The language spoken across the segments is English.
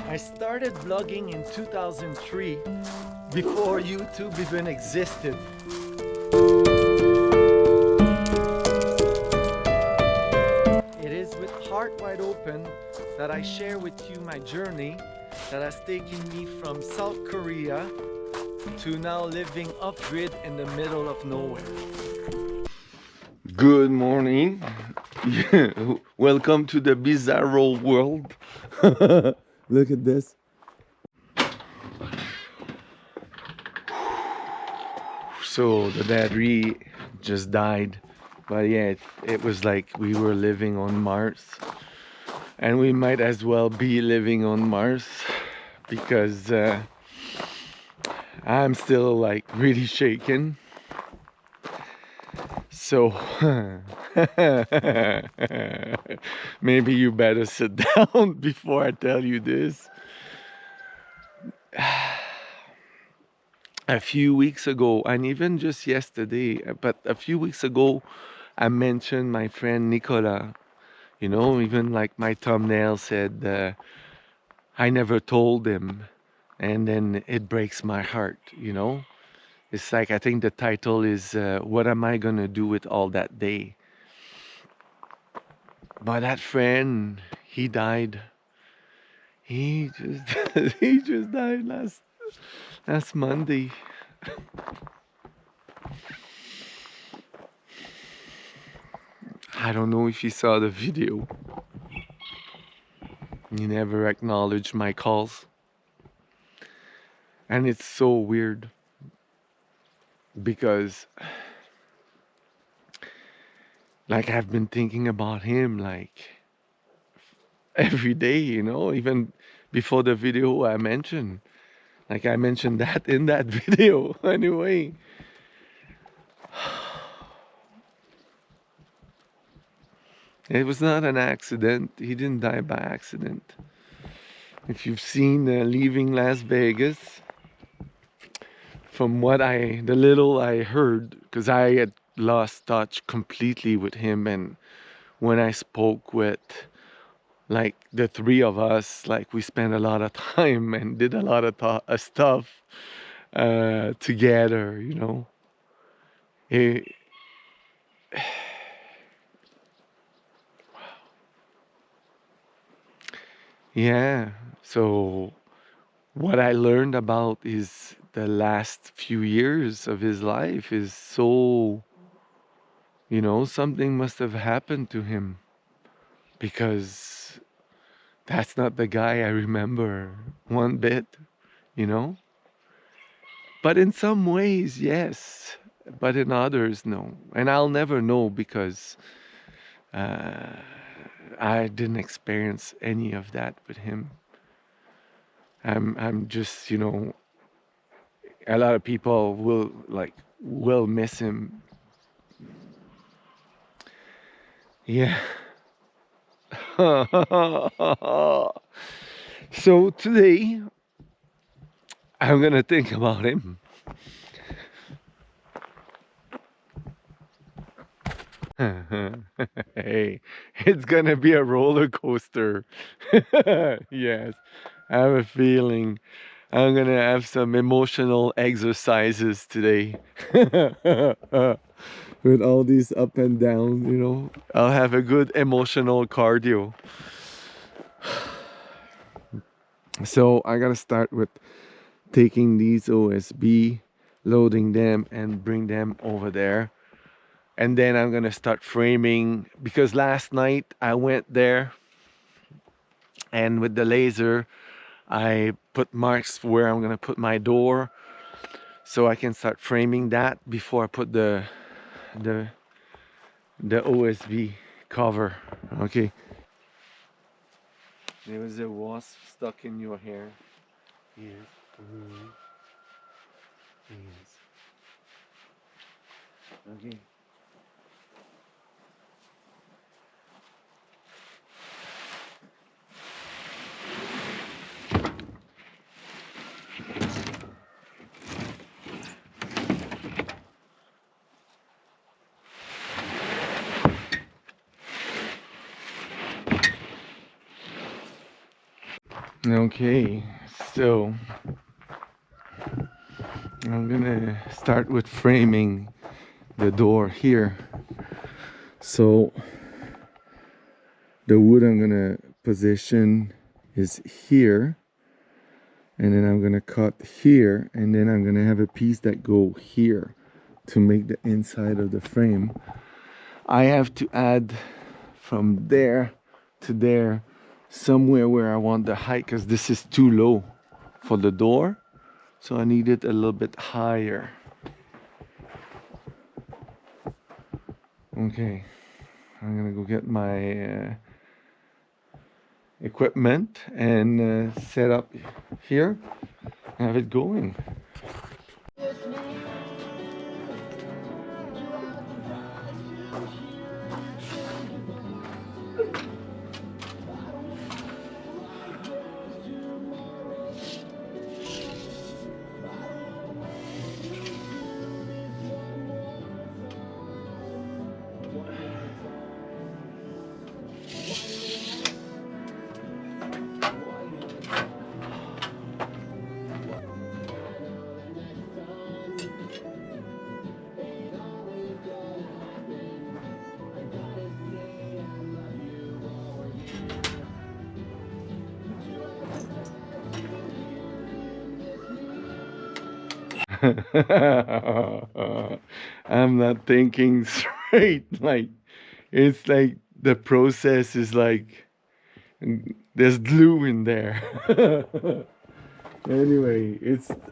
I started vlogging in 2003, before YouTube even existed. It is with heart wide open that I share with you my journey that has taken me from South Korea to now living off-grid in the middle of nowhere. Good morning. Welcome to the bizarro world. Look at this. So the battery just died. But yeah, it was like we were living on Mars. And we might as well be living on Mars because I'm still like really shaken. So maybe you better sit down before I tell you this. A few weeks ago, and even just yesterday, but a few weeks ago, I mentioned my friend Nicola. You know, even like my thumbnail said, I never told him. And then it breaks my heart, you know? It's like, I think the title is, What Am I Gonna Do with All That Day? But that friend, he died. He just, he just died last Monday. I don't know if you saw the video. He never acknowledged my calls. And it's so weird because like I've been thinking about him like every day, you know, even before the video I mentioned. Like I mentioned that in that video anyway. It was not an accident. He didn't die by accident. If you've seen Leaving Las Vegas, from what the little I heard, because I had lost touch completely with him, and when I spoke with like the three of us, like we spent a lot of time and did a lot of stuff together, you know. It, yeah, so what I learned about is the last few years of his life is so, you know, something must have happened to him because that's not the guy I remember one bit, you know? But in some ways, yes, but in others, no. And I'll never know because uh, I didn't experience any of that with him. I'm just, you know, a lot of people will miss him. Yeah. So today I'm gonna think about him. Hey, it's gonna be a roller coaster. Yes, I have a feeling I'm gonna have some emotional exercises today. With all these up and down, you know, I'll have a good emotional cardio. So I gotta start with taking these OSB, loading them and bring them over there. And then I'm gonna start framing because last night I went there and with the laser I put marks where I'm gonna put my door so I can start framing that before I put the OSB cover. Okay. There was a wasp stuck in your hair. Yes. Mm-hmm. Yes. Okay. Okay, so I'm gonna start with framing the door here. So the wood I'm gonna position is here, and then I'm gonna cut here, and then I'm gonna have a piece that go here to make the inside of the frame. I have to add from there to there somewhere where I want the height, because this is too low for the door, so I need it a little bit higher. Okay, I'm gonna go get my equipment and set up here, have it going. I'm not thinking straight. Like, it's like the process is like there's glue in there. Anyway,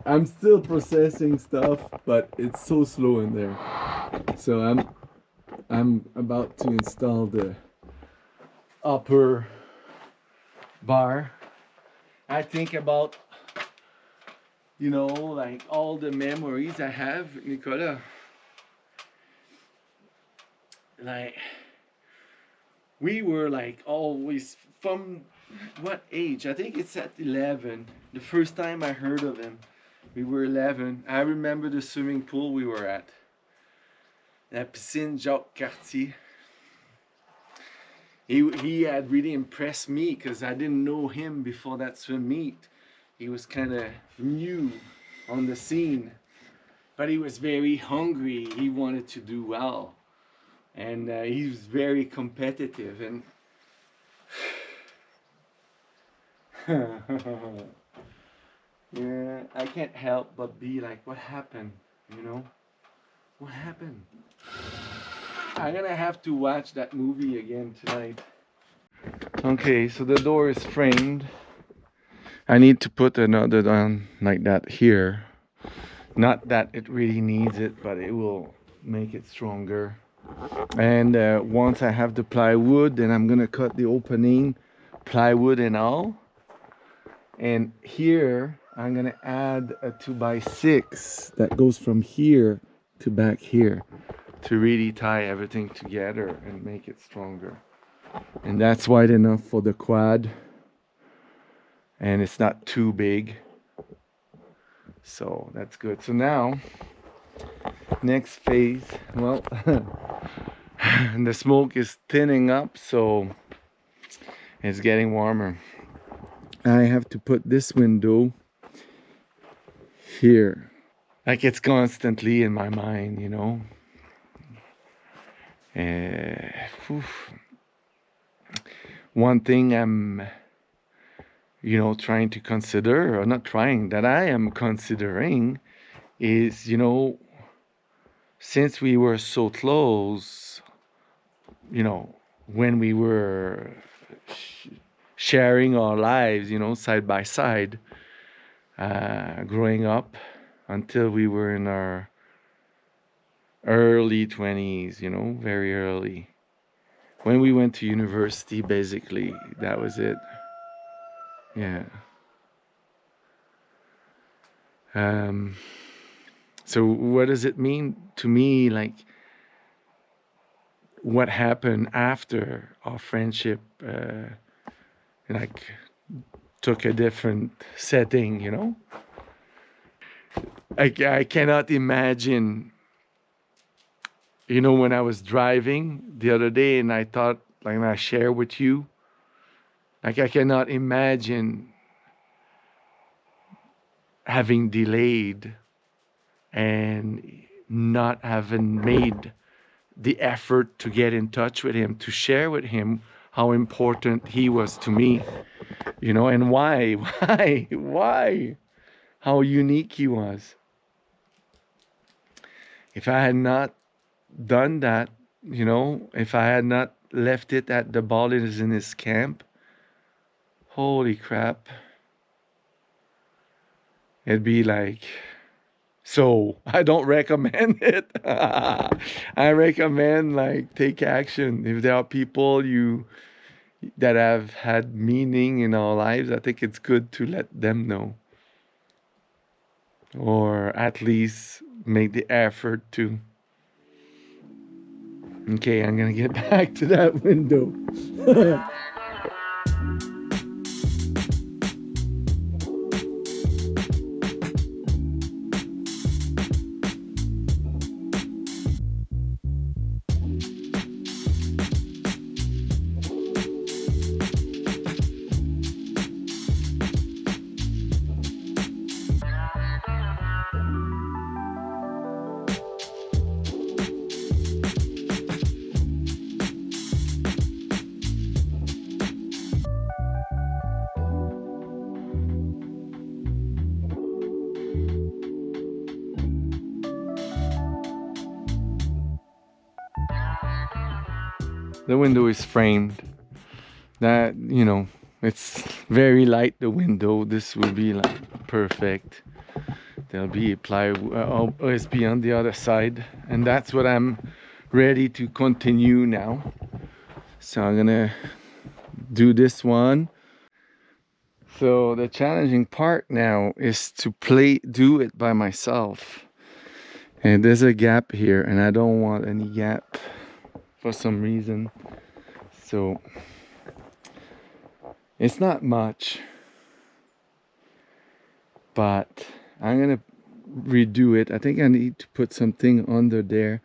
I'm still processing stuff, but it's so slow in there. So I'm about to install the upper bar. I think about, you know, like all the memories I have, Nicola. Like, we were like always from what age? I think it's at 11. The first time I heard of him, we were 11. I remember the swimming pool we were at. La piscine Jacques Cartier. He had really impressed me because I didn't know him before that swim meet. He was kind of new on the scene, but he was very hungry. He wanted to do well, and he was very competitive. And yeah, I can't help but be like, what happened? You know, what happened? I'm gonna have to watch that movie again tonight. Okay, so the door is framed. I need to put another one like that here. Not that it really needs it, but it will make it stronger. And once I have the plywood, then I'm gonna cut the opening, plywood and all. And here I'm gonna add a 2x6 that goes from here to back here to really tie everything together and make it stronger. And that's wide enough for the quad, and it's not too big, so that's good. So now next phase, well, the smoke is thinning up, so it's getting warmer. I have to put this window here, like it's constantly in my mind, you know. One thing I'm, you know, trying to consider, or not trying, that I am considering is, you know, since we were so close, you know, when we were sharing our lives, you know, side by side, growing up until we were in our early 20s, you know, very early. When we went to university, basically, that was it. Yeah. So what does it mean to me, like, what happened after our friendship, like, took a different setting, you know? I cannot imagine, you know, when I was driving the other day and I thought, like, I share with you, like, I cannot imagine having delayed and not having made the effort to get in touch with him, to share with him how important he was to me, you know, and why, how unique he was. If I had not done that, you know, if I had not left it at the ball is in his camp, holy crap, it'd be like, so I don't recommend it. I recommend like take action. If there are people that have had meaning in our lives, I think it's good to let them know, or at least make the effort to. Okay, I'm gonna get back to that window. The window is framed. That, you know, it's very light, the window. This will be like perfect. There'll be plywood, OSB on the other side. And that's what I'm ready to continue now. So I'm gonna do this one. So the challenging part now is to do it by myself. And there's a gap here and I don't want any gap for some reason. So it's not much, but I'm gonna redo it. I think I need to put something under there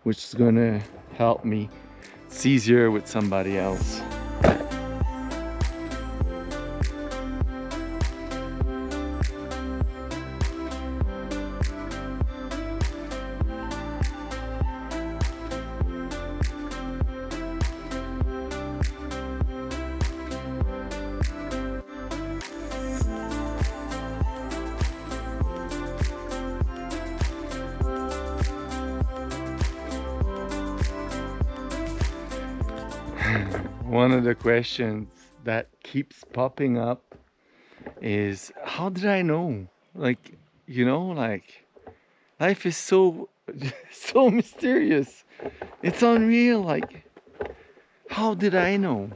which is gonna help me. It's easier with somebody else. One of the questions that keeps popping up is, how did I know? Like, you know, like life is so so mysterious. It's unreal. Like, how did I know?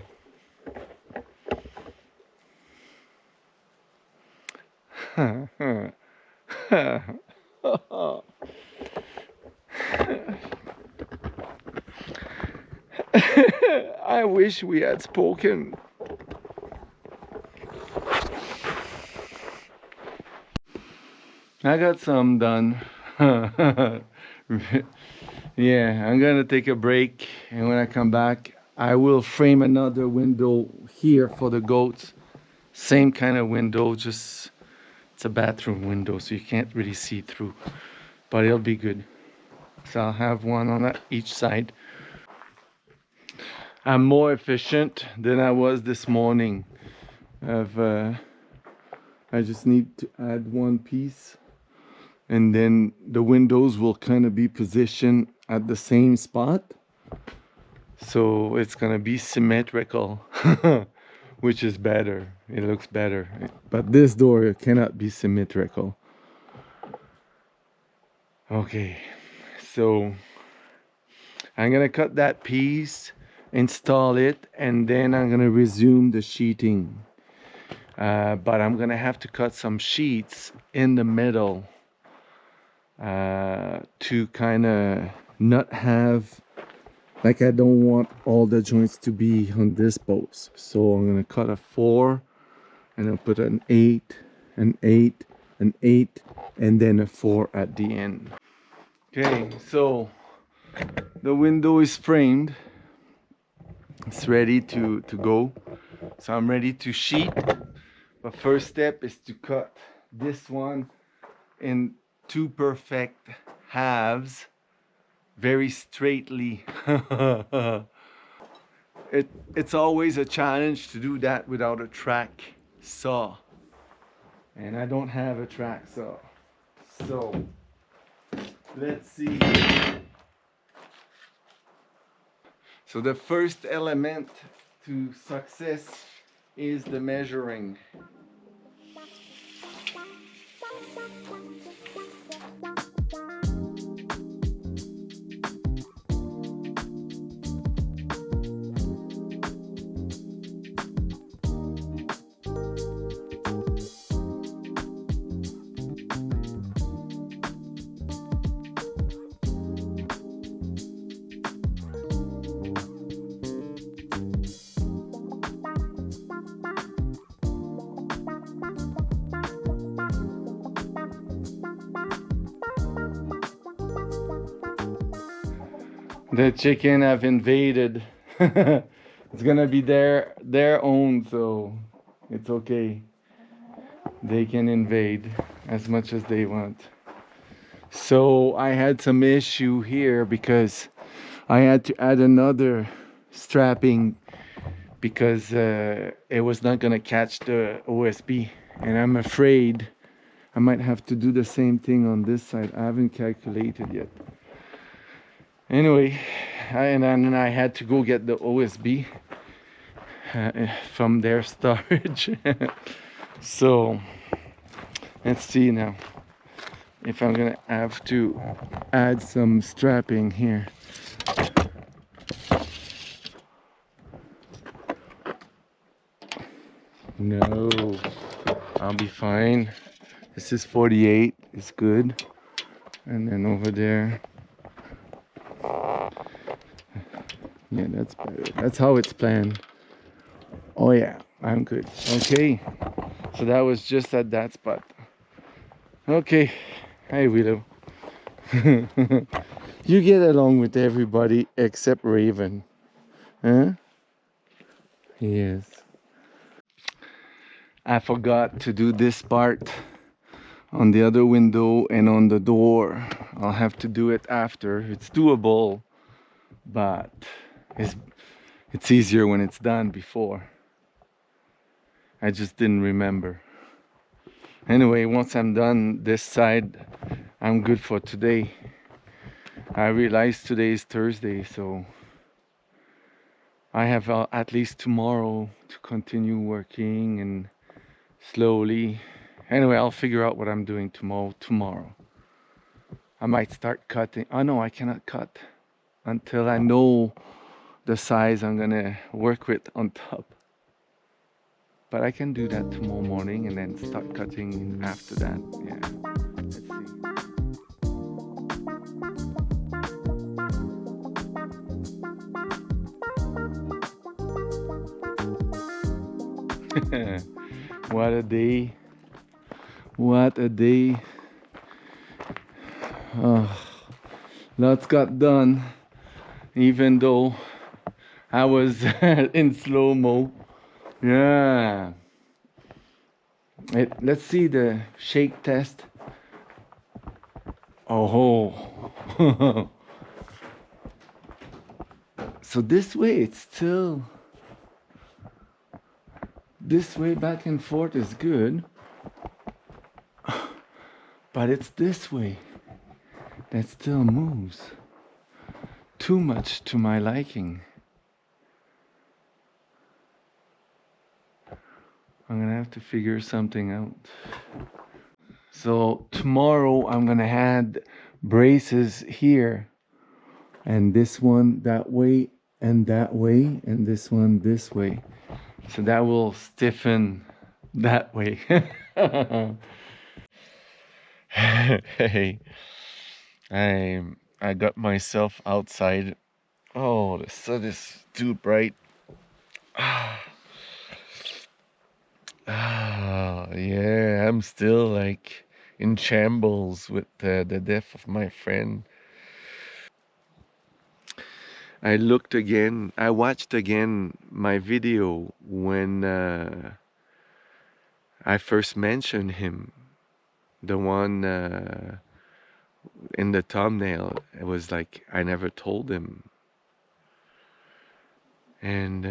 I wish we had spoken. I got some done. Yeah, I'm gonna take a break, and when I come back, I will frame another window here for the goats. Same kind of window, just it's a bathroom window, so you can't really see through, but it'll be good. So I'll have one on each side. I'm more efficient than I was this morning. I just need to add one piece, and then the windows will kind of be positioned at the same spot, so it's gonna be symmetrical. Which is better, it looks better. But this door cannot be symmetrical. Okay, so I'm gonna cut that piece, install it, and then I'm gonna resume the sheeting. But I'm gonna have to cut some sheets in the middle to kind of not have, like, I don't want all the joints to be on this post. So I'm gonna cut a 4 and I'll put an 8, an 8, an 8, and then a 4 at the end. Okay, so the window is framed. It's ready to go. So I'm ready to sheet. But first step is to cut this one in two perfect halves, very straightly. It's always a challenge to do that without a track saw, and I don't have a track saw. So let's see. So the first element to success is the measuring. The chicken have invaded. It's gonna be their own, so it's okay. They can invade as much as they want. So I had some issue here because I had to add another strapping because it was not gonna catch the OSB, and I'm afraid I might have to do the same thing on this side. I haven't calculated yet. Anyway, and then I had to go get the OSB from their storage. So let's see now if I'm gonna have to add some strapping here. No, I'll be fine. This is 48, it's good. And then over there, yeah, that's better. That's how it's planned. Oh yeah, I'm good. Okay, so that was just at that spot. Okay, hi Willow. You get along with everybody except Raven, huh? Yes. I forgot to do this part on the other window and on the door. I'll have to do it after. It's doable, but it's easier when it's done before. I just didn't remember. Anyway, once I'm done this side, I'm good for today. I realized today is Thursday, so I have at least tomorrow to continue working and slowly. Anyway, I'll figure out what I'm doing tomorrow. I might start cutting. Oh no, I cannot cut until I know the size I'm gonna work with on top. But I can do that tomorrow morning and then start cutting after that. Yeah. Let's see. What a day. What a day. Oh, lots got done, even though I was in slow-mo. Yeah. Let's see the shake test. Oh. So this way it's still, this way back and forth is good, but it's this way that still moves. Too much to my liking. I'm gonna have to figure something out. So tomorrow I'm gonna add braces here, and this one that way, and that way, and this one this way. So that will stiffen that way. Hey, I got myself outside. Oh, the sun is too bright. Yeah, I'm still like in shambles with the death of my friend. I watched again my video when I first mentioned him, The one in the thumbnail, it was like I never told him. And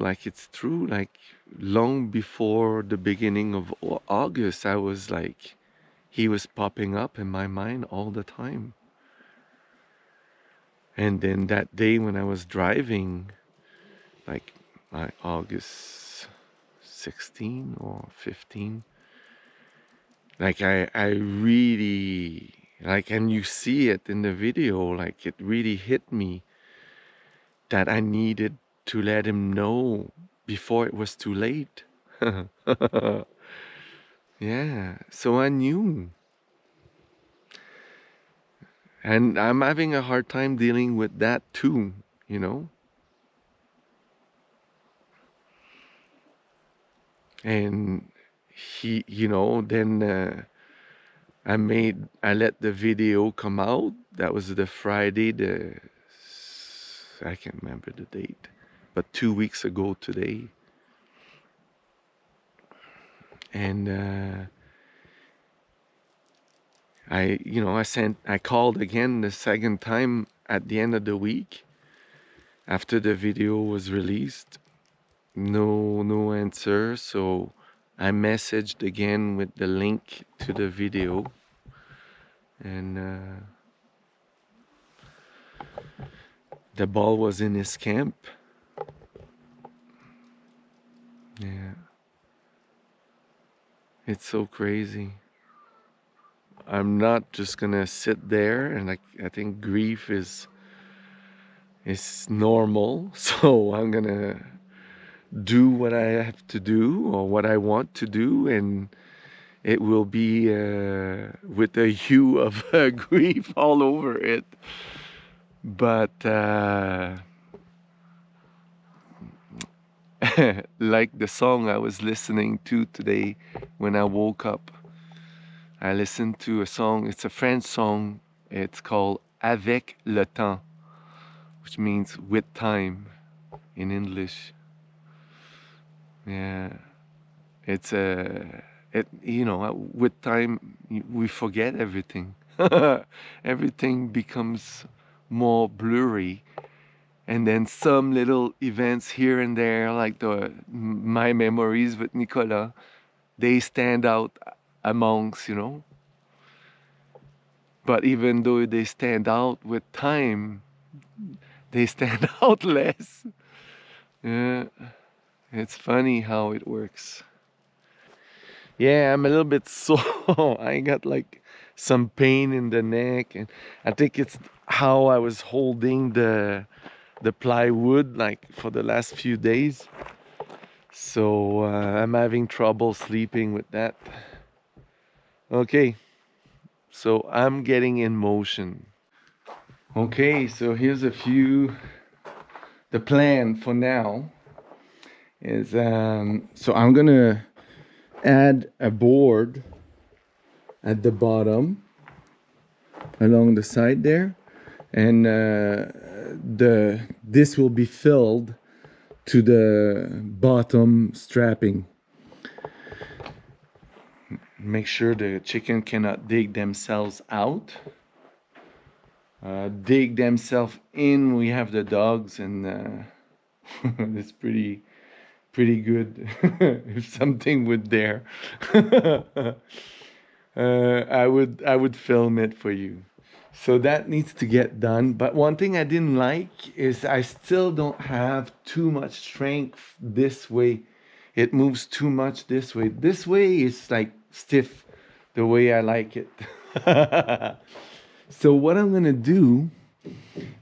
like it's true, like long before the beginning of August, I was like, he was popping up in my mind all the time. And then that day when I was driving, like August 16 or 15, like I really, like, and you see it in the video, like it really hit me that I needed to let him know before it was too late. Yeah, so I knew. And I'm having a hard time dealing with that too, you know? And then I let the video come out. That was the Friday, I can't remember the date, but 2 weeks ago today. And I called again the second time at the end of the week after the video was released. No answer. So I messaged again with the link to the video. And the ball was in his camp. Yeah. It's so crazy. I'm not just gonna sit there, and I think grief is normal. So I'm gonna do what I have to do or what I want to do, and it will be with a hue of grief all over it. But like the song I was listening to today when I woke up, I listened to a song. It's a French song. It's called Avec, temps, which means with time in English. Yeah, it's with time we forget everything. Everything becomes more blurry, and then some little events here and there, like my memories with Nicolas, they stand out amongst, But even though they stand out with time, they stand out less. Yeah, it's funny how it works. Yeah, I'm a little bit sore. I got like some pain in the neck, and I think it's how I was holding the plywood like for the last few days. So I'm having trouble sleeping with that. Okay, so I'm getting in motion. Okay, so here's the plan for now is so I'm gonna add a board at the bottom along the side there, and this will be filled to the bottom strapping. Make sure the chicken cannot dig themselves out. Dig themselves in. We have the dogs, and it's pretty good. If something would dare, I would film it for you. So that needs to get done. But one thing I didn't like is I still don't have too much strength this way. It moves too much this way. This way is like stiff, the way I like it. So what I'm gonna do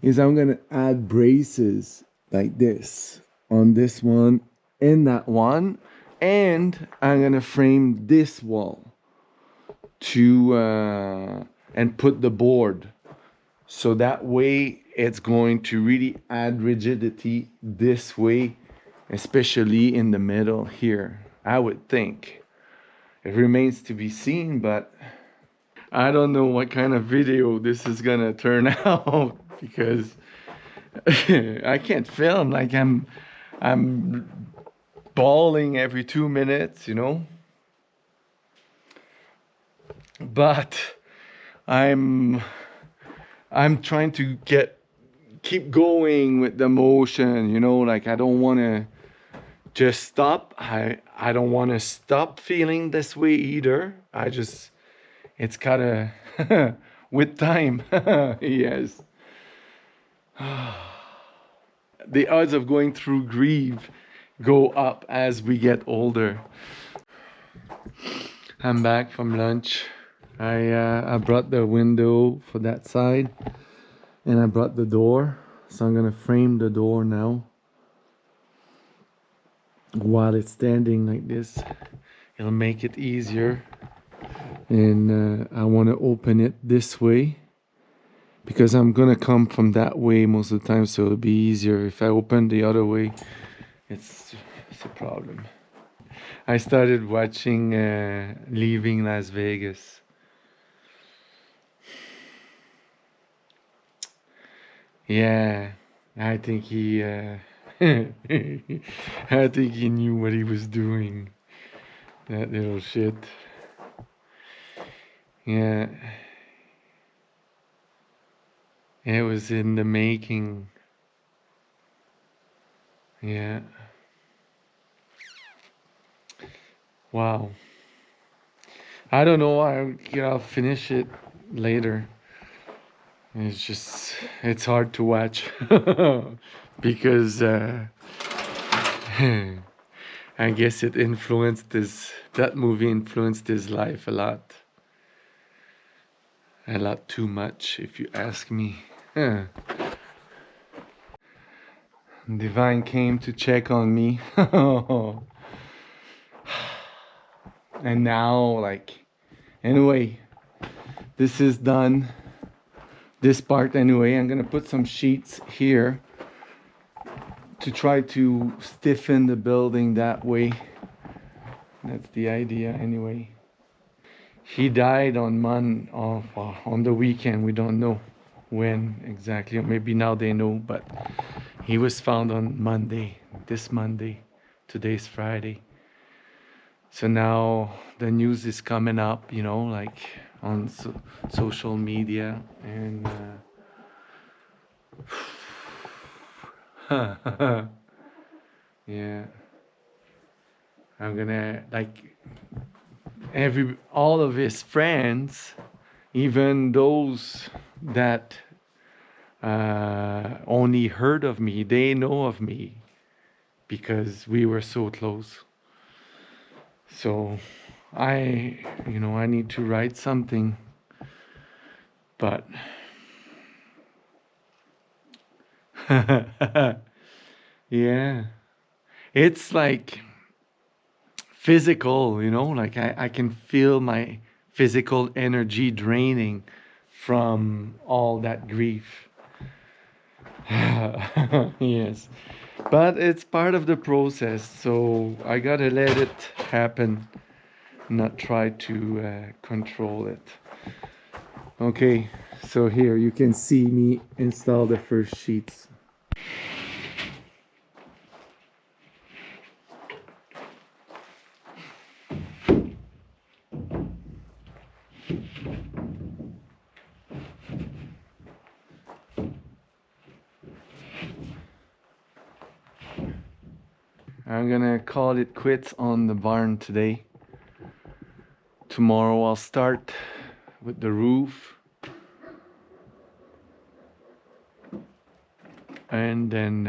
is I'm gonna add braces like this on this one and that one, and I'm gonna frame this wall to and put the board, so that way it's going to really add rigidity this way, especially in the middle here, I would think. It remains to be seen, but I don't know what kind of video this is gonna turn out, because I can't film like I'm bawling every 2 minutes, but I'm trying to keep going with the motion, you know, like I don't want to just stop. I don't want to stop feeling this way either. It's kind of with time. Yes. The odds of going through grief go up as we get older. I'm back from lunch. I brought the window for that side, and I brought the door. So I'm gonna frame the door now. While it's standing like this, it'll make it easier. And I want to open it this way because I'm gonna come from that way most of the time, so it'll be easier. If I open the other way, it's a problem. I started watching Leaving Las Vegas. Yeah, I think he I think he knew what he was doing. That little shit. Yeah. It was in the making. Yeah. Wow. I don't know. I'll finish it later. It's hard to watch because I guess that movie influenced his life a lot. A lot too much, if you ask me. Divine came to check on me. And now, anyway, this is done. This part anyway, I'm gonna put some sheets here to try to stiffen the building that way. That's the idea anyway. He died on the weekend. We don't know when exactly, or maybe now they know, but he was found on Monday, this Monday. Today's Friday. So now the news is coming up, you know, like on social media, and yeah, I'm gonna all of his friends, even those that only heard of me, they know of me because we were so close. So I need to write something, but yeah, it's like physical, you know, like I can feel my physical energy draining from all that grief. Yes, but it's part of the process, so I gotta let it happen, not try to control it. Okay, so here you can see me install the first sheets. I'm gonna call it quits on the barn today. Tomorrow I'll start with the roof, and then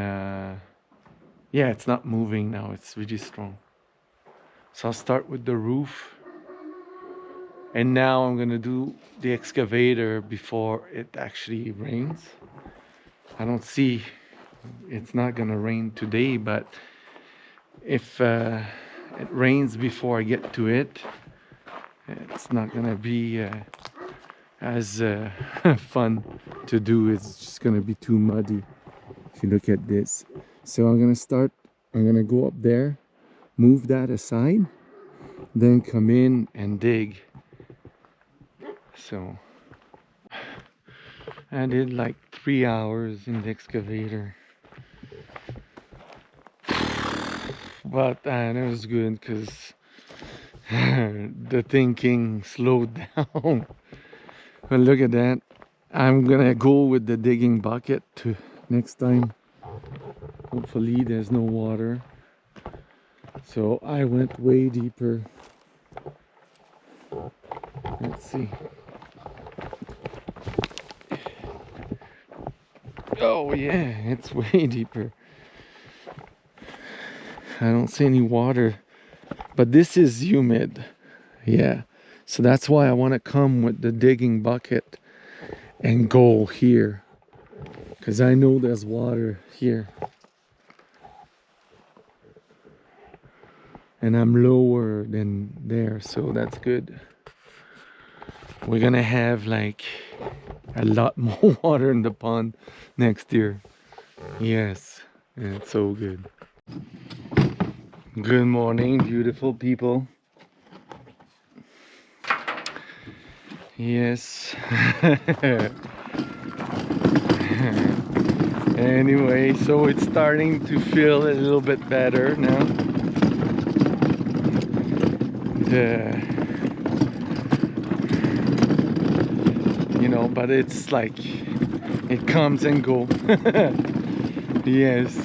yeah, it's not moving now, it's really strong. So I'll start with the roof, and now I'm gonna do the excavator before it actually rains. I don't see, it's not gonna rain today, but if it rains before I get to it, it's not gonna be as fun to do. It's just gonna be too muddy if you look at this. So I'm gonna go up there, move that aside, then come in and dig. So I did like 3 hours in the excavator, but it was good because the thinking slowed down. But look at that. I'm gonna go with the digging bucket to next time. Hopefully there's no water. So I went way deeper. Let's see. Oh yeah, it's way deeper. I don't see any water, but this is humid. Yeah, so that's why I want to come with the digging bucket and go here, because I know there's water here. And I'm lower than there, so that's good. We're gonna have like a lot more water in the pond next year. Yes, yeah, it's so good. Good morning, beautiful people. Yes. Anyway, so it's starting to feel a little bit better now. You know, but it's like it comes and go. Yes,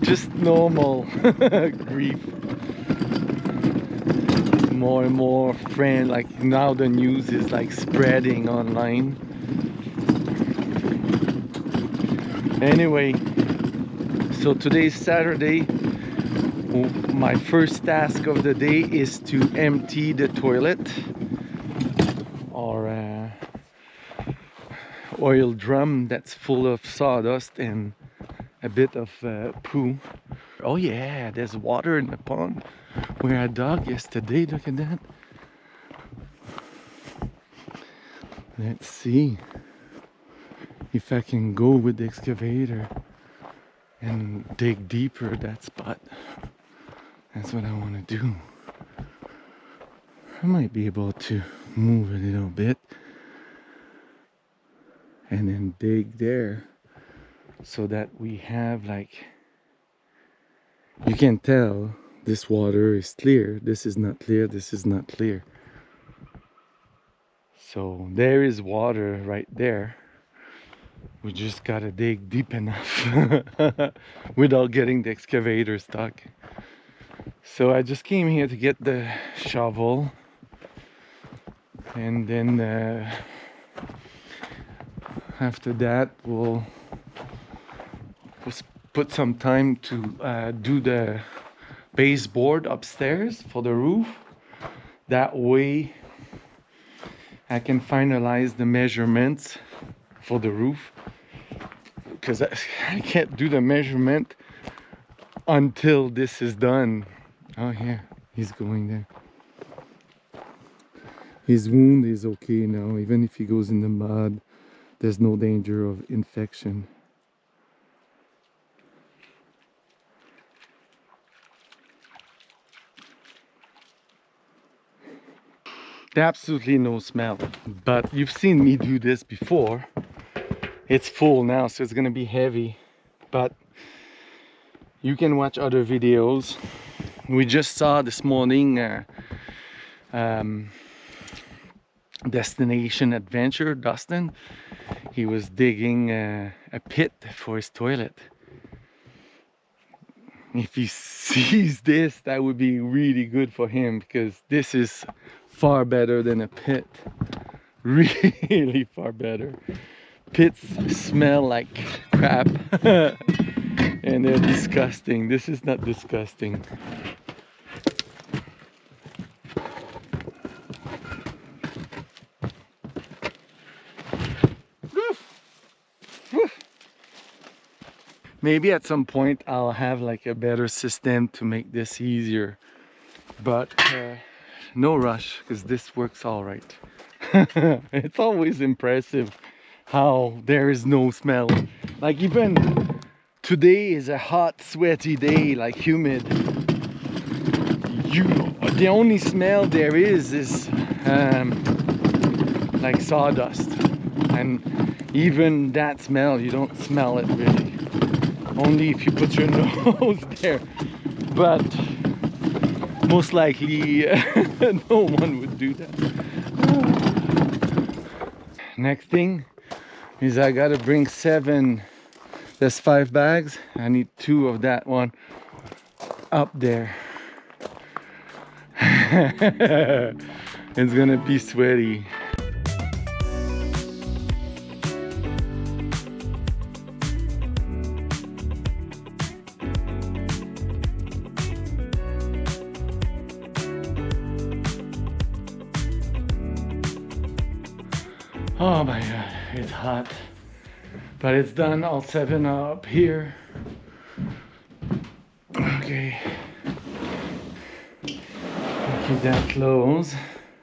just normal grief. More and more friend, like now the news is like spreading online. Anyway, so today's Saturday. My first task of the day is to empty the toilet or oil drum that's full of sawdust and a bit of poo. Oh yeah, there's water in the pond where I dug yesterday. Look at that. Let's see if I can go with the excavator and dig deeper that spot. That's what I want to do. I might be able to move a little bit and then dig there so that we have like, you can tell this water is clear, this is not clear, this is not clear. So there is water right there. We just gotta dig deep enough without getting the excavator stuck. So I just came here to get the shovel, and then after that we'll put some time to do the baseboard upstairs for the roof. That way I can finalize the measurements for the roof, because I can't do the measurement until this is done. Oh yeah, he's going there. His wound is okay now. Even if he goes in the mud, there's no danger of infection. Absolutely no smell, but you've seen me do this before. It's full now, so it's gonna be heavy, but you can watch other videos. We just saw this morning Destination Adventure, Dustin. He was digging a pit for his toilet. If he sees this, that would be really good for him, because this is far better than a pit. Really far better. Pits smell like crap and they're disgusting. This is not disgusting. Maybe at some point I'll have like a better system to make this easier, but no rush, because this works all right. It's always impressive how there is no smell. Like even today is a hot, sweaty day, like humid. The only smell there is like sawdust, and even that smell, you don't smell it really. Only if you put your nose there. But most likely no one would do that. Next thing is I gotta bring 7. There's 5 bags. I need 2 of that one up there. It's gonna be sweaty. Oh my god, it's hot. But it's done, all 7 are up here. Okay. Keep that closed.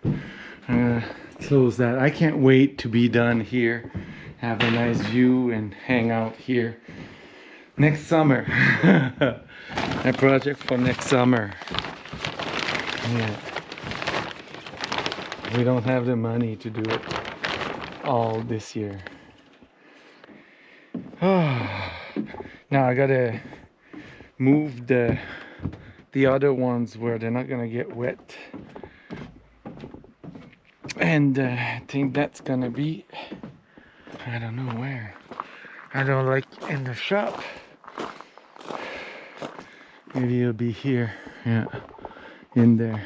I'm gonna close that. I can't wait to be done here. Have a nice view and hang out here next summer. A project for next summer. Yeah. We don't have the money to do it all this year. Now I gotta move the other ones where they're not gonna get wet, and I think that's gonna be, I don't know where. I don't like in the shop. Maybe it'll be here. Yeah, in there.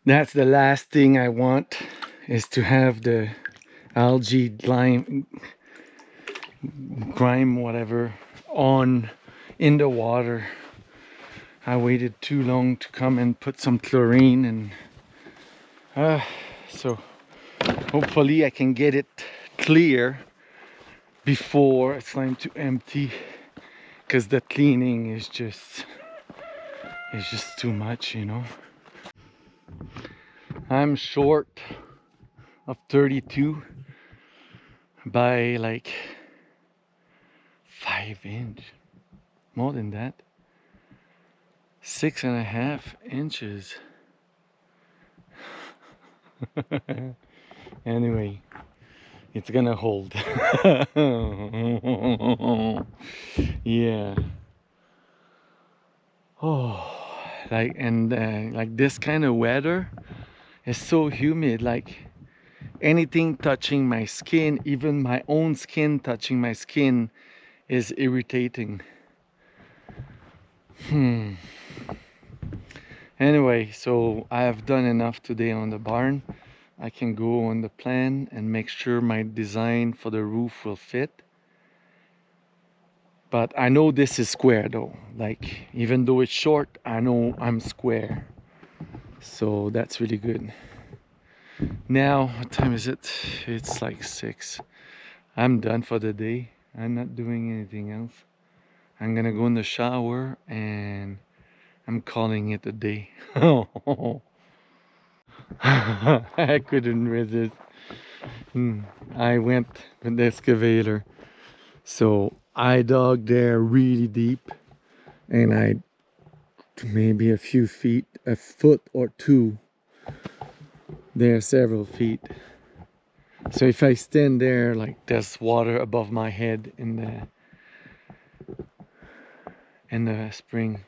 That's the last thing I want, is to have the algae grime whatever on in the water. I waited too long to come and put some chlorine, and so hopefully I can get it clear before it's time to empty, because the cleaning is just too much, you know. I'm short of 32 by like 5 inch, more than that, 6.5 inches. Anyway, it's gonna hold. Yeah. Oh, like, and like this kind of weather is so humid, like anything touching my skin, even my own skin touching my skin, is irritating. Anyway, so I have done enough today on the barn. I can go on the plan and make sure my design for the roof will fit. But I know this is square though. Like, even though it's short, I know I'm square. So that's really good. Now, what time is it? It's like 6. I'm done for the day. I'm not doing anything else. I'm gonna go in the shower and I'm calling it a day. I couldn't resist. I went with the excavator. So I dug there really deep, and I maybe a few feet, a foot or 2. There are several feet. So if I stand there, like, there's water above my head in the spring.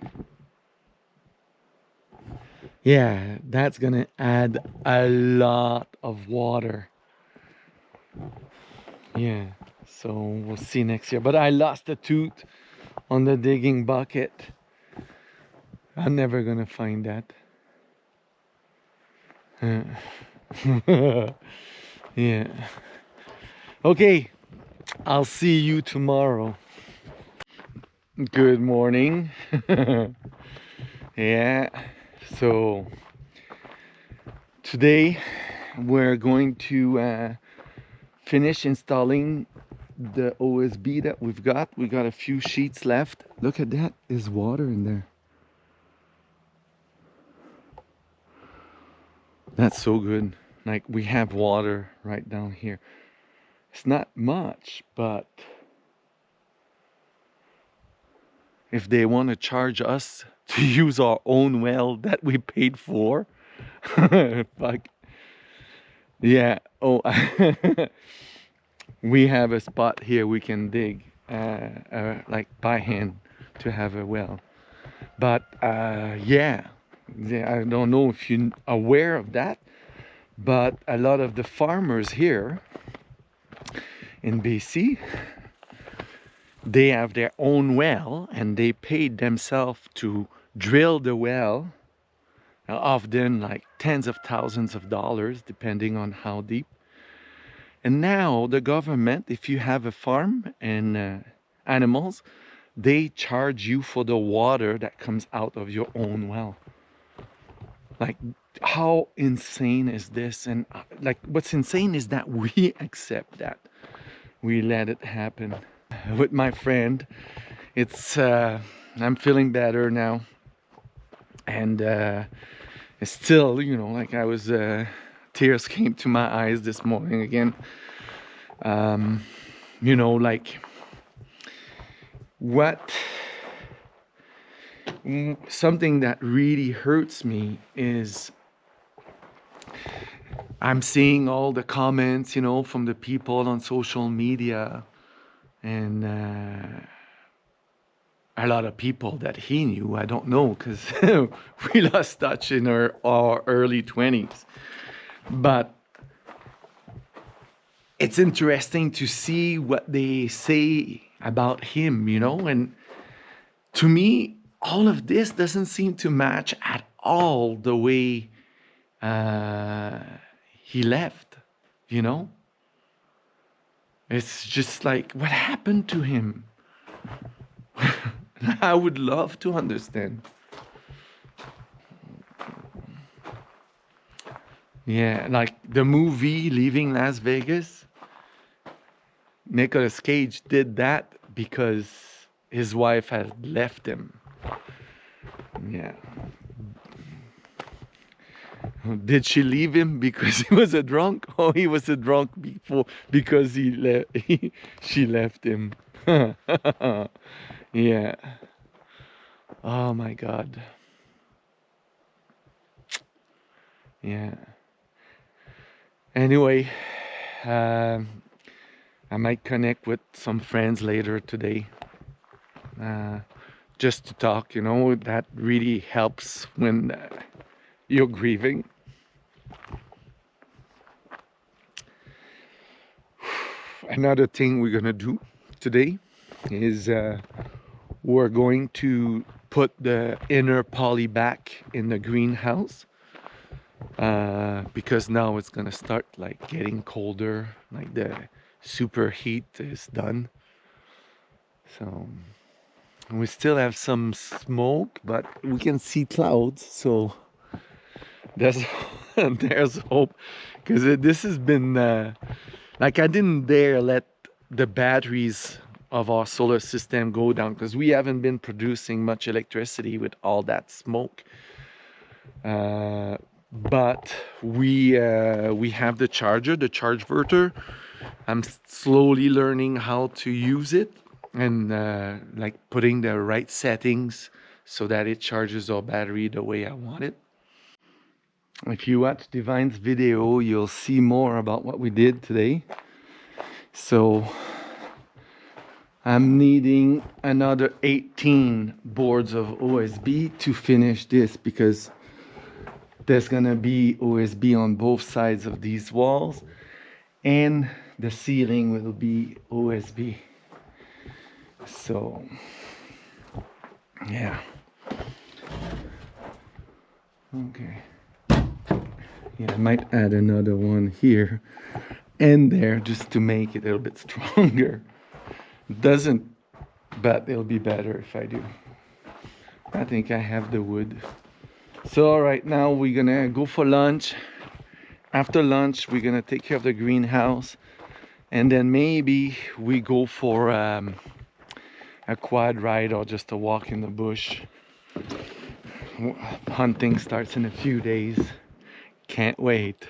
Yeah, that's gonna add a lot of water. Yeah, so we'll see next year. But I lost a tooth on the digging bucket. I'm never gonna find that. Yeah. Okay, I'll see you tomorrow. Good morning. Yeah, so today we're going to finish installing the OSB that we've got. We got a few sheets left. Look at that, there's water in there. That's so good. Like, we have water right down here. It's not much, but if they want to charge us to use our own well that we paid for, fuck. Yeah. Oh, we have a spot here we can dig, like by hand, to have a well. But yeah, I don't know if you're aware of that, but a lot of the farmers here in BC, they have their own well and they paid themselves to drill the well, often like tens of thousands of dollars depending on how deep. And now the government, if you have a farm and animals, they charge you for the water that comes out of your own well. Like, how insane is this? And like, what's insane is that we accept that. We let it happen. With my friend, it's I'm feeling better now, and it's still, you know, like I was tears came to my eyes this morning again. You know, like what something that really hurts me is I'm seeing all the comments, you know, from the people on social media, and a lot of people that he knew, I don't know, because we lost touch in our early 20s. But it's interesting to see what they say about him, you know, and to me, all of this doesn't seem to match at all the way he left, you know. It's just like, what happened to him? I would love to understand. Yeah, like the movie Leaving Las Vegas, Nicolas Cage did that because his wife had left him. Yeah. Did she leave him because he was a drunk? Oh, he was a drunk before because she left him. Yeah. Oh my God. Yeah. Anyway, I might connect with some friends later today, just to talk. You know, that really helps when you're grieving. Another thing we're gonna do today is we're going to put the inner poly back in the greenhouse, because now it's gonna start like getting colder, like the super heat is done. So we still have some smoke, but we can see clouds, so there's there's hope, because this has been like, I didn't dare let the batteries of our solar system go down because we haven't been producing much electricity with all that smoke. But we have the charger, the charge verter. I'm slowly learning how to use it and like putting the right settings so that it charges our battery the way I want it. If you watch Divine's video, you'll see more about what we did today. So I'm needing another 18 boards of OSB to finish this, because there's gonna be OSB on both sides of these walls and the ceiling will be OSB. So yeah. Okay. Yeah, I might add another one here and there just to make it a little bit stronger. Doesn't, but it'll be better if I do. I think I have the wood. So all right, now we're gonna go for lunch. After lunch, we're gonna take care of the greenhouse, and then maybe we go for a quad ride or just a walk in the bush. Hunting starts in a few days. Can't wait.